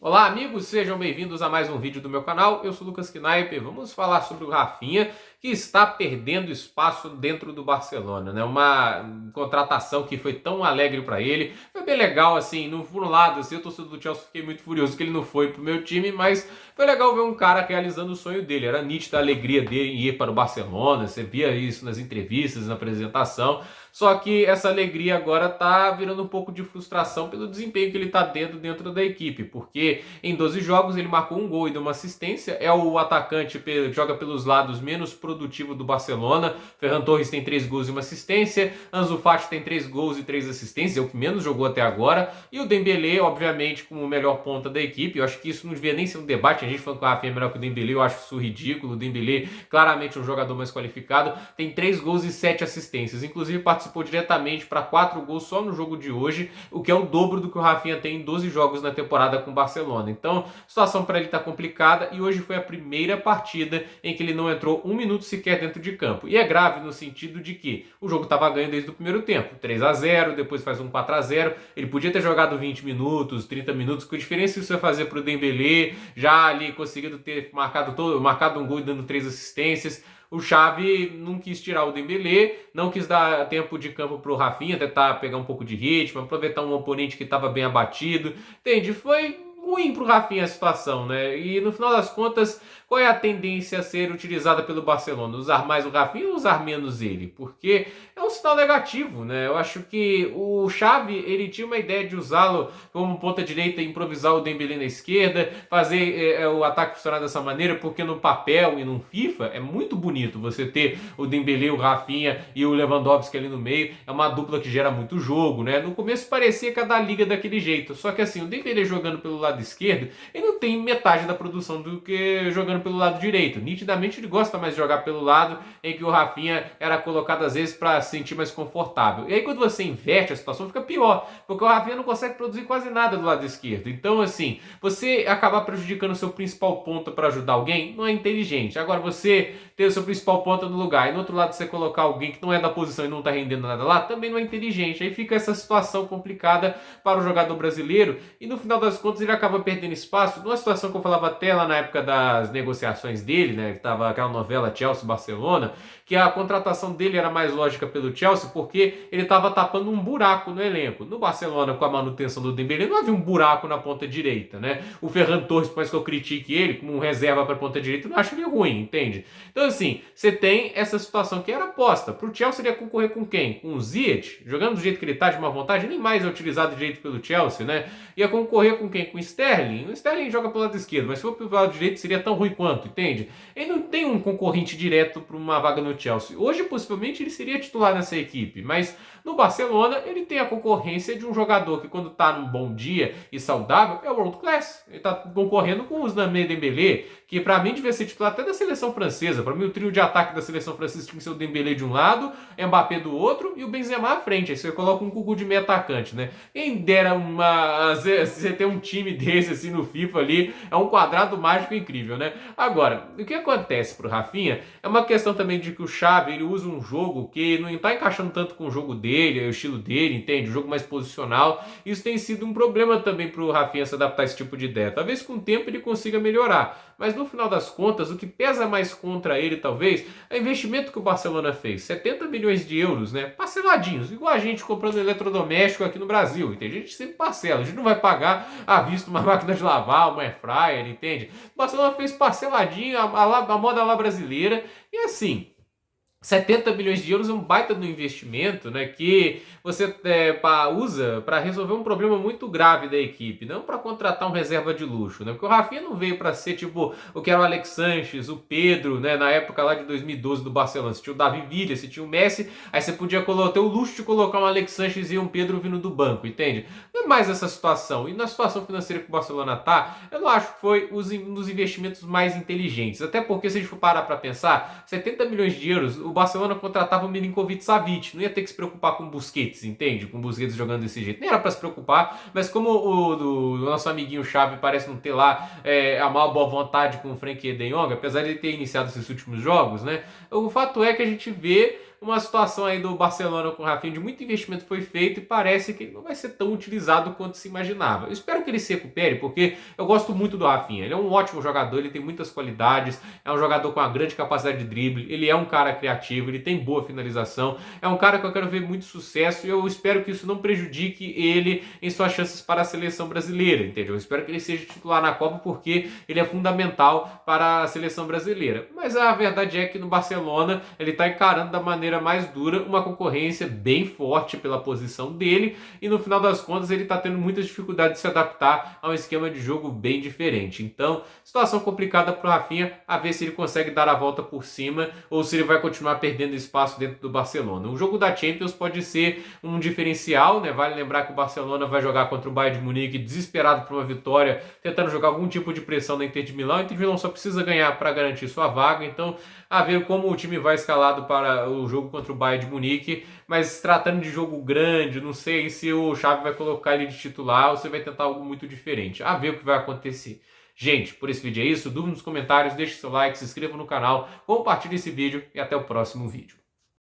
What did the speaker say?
Olá, amigos, sejam bem-vindos a mais um vídeo do meu canal. Eu sou o Lucas Knaip. Vamos falar sobre o Rafinha, que está perdendo espaço dentro do Barcelona, né? Uma contratação que foi tão alegre para ele. Foi bem legal, assim, no por um lado, assim, eu torcedor do Chelsea, fiquei muito furioso que ele não foi pro meu time, mas foi legal ver um cara realizando o sonho dele. Era nítida a alegria dele em ir para o Barcelona, você via isso nas entrevistas, na apresentação. Só que essa alegria agora tá virando um pouco de frustração pelo desempenho que ele tá tendo dentro da equipe, porque em 12 jogos ele marcou um gol e deu uma assistência, é o atacante que joga pelos lados menos produtivo do Barcelona. Ferran Torres tem 3 gols e uma assistência, Ansu Fati tem 3 gols e 3 assistências, é o que menos jogou até agora, e o Dembélé, obviamente, como o melhor ponta da equipe. Eu acho que isso não devia nem ser um debate, a gente falando que o Rafinha é melhor que o Dembélé, eu acho isso ridículo. O Dembélé, claramente um jogador mais qualificado, tem 3 gols e 7 assistências, inclusive participou diretamente para 4 gols só no jogo de hoje, o que é o dobro do que o Rafinha tem em 12 jogos na temporada com o Barcelona. Então, a situação para ele está complicada e hoje foi a primeira partida em que ele não entrou um minuto sequer dentro de campo. E é grave no sentido de que o jogo estava ganho desde o primeiro tempo, 3-0, depois faz um 4-0. Ele podia ter jogado 20 minutos, 30 minutos, com a diferença que isso ia fazer para o Dembélé, já ali conseguindo ter marcado um gol e dando 3 assistências. O Xavi não quis tirar o Dembélé, não quis dar tempo de campo para o Rafinha, tentar pegar um pouco de ritmo, aproveitar um oponente que estava bem abatido. Entende? Foi ruim para o Rafinha a situação, né? E no final das contas, qual é a tendência a ser utilizada pelo Barcelona? Usar mais o Rafinha ou usar menos ele? Porque é um sinal negativo, né? Eu acho que o Xavi, ele tinha uma ideia de usá-lo como ponta direita, improvisar o Dembélé na esquerda, fazer o ataque funcionar dessa maneira, porque no papel e no FIFA é muito bonito você ter o Dembélé, o Rafinha e o Lewandowski ali no meio. É uma dupla que gera muito jogo, né? No começo parecia que a da liga daquele jeito, só que assim, o Dembélé jogando pelo lado esquerdo, ele não tem metade da produção do que jogando pelo lado direito. Nitidamente ele gosta mais de jogar pelo lado em que o Rafinha era colocado às vezes para se sentir mais confortável. E aí quando você inverte a situação fica pior, porque o Rafinha não consegue produzir quase nada do lado esquerdo. Então assim, você acabar prejudicando o seu principal ponto para ajudar alguém não é inteligente. Agora você ter o seu principal ponto no lugar e no outro lado você colocar alguém que não é da posição e não está rendendo nada lá, também não é inteligente. Aí fica essa situação complicada para o jogador brasileiro e no final das contas ele acaba perdendo espaço numa situação que eu falava até lá na época das negociações dele, né, que tava aquela novela Chelsea-Barcelona, que a contratação dele era mais lógica pelo Chelsea porque ele estava tapando um buraco no elenco. No Barcelona, com a manutenção do Dembélé, não havia um buraco na ponta direita, né? O Ferran Torres, por mais que eu critique ele como um reserva para a ponta direita, eu não acho ele ruim, entende? Então assim, você tem essa situação que era aposta. Pro Chelsea ele ia concorrer com quem? Com o Ziyech, jogando do jeito que ele tá, de má vontade, nem mais é utilizado de jeito pelo Chelsea, né? Ia concorrer com quem? Com o Sterling. O Sterling joga pelo lado esquerdo, mas se for pelo lado direito seria tão ruim quanto, entende? Ele não tem um concorrente direto para uma vaga no Chelsea. Hoje, possivelmente, ele seria titular nessa equipe, mas no Barcelona ele tem a concorrência de um jogador que quando tá num bom dia e saudável é o world class. Ele tá concorrendo com o Ousmane Dembélé, que para mim devia ser titular até da seleção francesa. Para mim o trio de ataque da seleção francesa tinha que ser o Dembélé de um lado, Mbappé do outro e o Benzema à frente. Aí você coloca um cucu de meio atacante, né? Quem dera você ter um time desse assim no FIFA ali, é um quadrado mágico incrível, né? Agora, o que acontece pro Rafinha é uma questão também de que o Xavi ele usa um jogo que não está encaixando tanto com o jogo dele, o estilo dele, entende? O jogo mais posicional. Isso tem sido um problema também pro Rafinha se adaptar a esse tipo de ideia. Talvez com o tempo ele consiga melhorar, mas no final das contas, o que pesa mais contra ele, talvez, é o investimento que o Barcelona fez. 70 milhões de euros, né? Parceladinhos, igual a gente comprando eletrodoméstico aqui no Brasil, entende? A gente sempre parcela, a gente não vai pagar à vista uma máquina de lavar, uma air fryer, entende? O Barcelona fez parceladinho, a moda lá brasileira, e assim, 70 milhões de euros é um baita do investimento, né, que você usa para resolver um problema muito grave da equipe, não para contratar um reserva de luxo, né? Porque o Rafinha não veio para ser tipo o que era o Alex Sanches, o Pedro, né, na época lá de 2012 do Barcelona. Você tinha o Davi Villa, você tinha o Messi, aí você podia ter o luxo de colocar um Alex Sanches e um Pedro vindo do banco, entende? Não é mais essa situação. E na situação financeira que o Barcelona tá, eu não acho que foi um dos investimentos mais inteligentes. Até porque se a gente for parar para pensar, 70 milhões de euros, o Barcelona contratava o Milinkovic-Savic, não ia ter que se preocupar com o Busquets, entende? Com o Busquets jogando desse jeito. Nem era para se preocupar, mas como o nosso amiguinho Xavi parece não ter lá a maior boa vontade com o Frenkie de Jong, apesar de ele ter iniciado esses últimos jogos, né? O fato é que a gente vê uma situação aí do Barcelona com o Rafinha, de muito investimento foi feito e parece que ele não vai ser tão utilizado quanto se imaginava. Eu espero que ele se recupere, porque eu gosto muito do Rafinha. Ele é um ótimo jogador, ele tem muitas qualidades, é um jogador com uma grande capacidade de drible, ele é um cara criativo, ele tem boa finalização, é um cara que eu quero ver muito sucesso e eu espero que isso não prejudique ele em suas chances para a seleção brasileira, entendeu? Eu espero que ele seja titular na Copa porque ele é fundamental para a seleção brasileira. Mas a verdade é que no Barcelona ele está encarando da maneira mais dura uma concorrência bem forte pela posição dele e no final das contas ele está tendo muitas dificuldades de se adaptar a um esquema de jogo bem diferente. Então, situação complicada para o Rafinha, a ver se ele consegue dar a volta por cima ou se ele vai continuar perdendo espaço dentro do Barcelona. O jogo da Champions pode ser um diferencial, né? Vale lembrar que o Barcelona vai jogar contra o Bayern de Munique desesperado por uma vitória, tentando jogar algum tipo de pressão na Inter de Milão. A Inter de Milão só precisa ganhar para garantir sua vaga, então a ver como o time vai escalado para o jogo contra o Bayern de Munique, mas tratando de jogo grande, não sei se o Xavi vai colocar ele de titular ou se vai tentar algo muito diferente. A ver o que vai acontecer. Gente, por esse vídeo é isso. Dúvida nos comentários, deixe seu like, se inscreva no canal, compartilhe esse vídeo e até o próximo vídeo.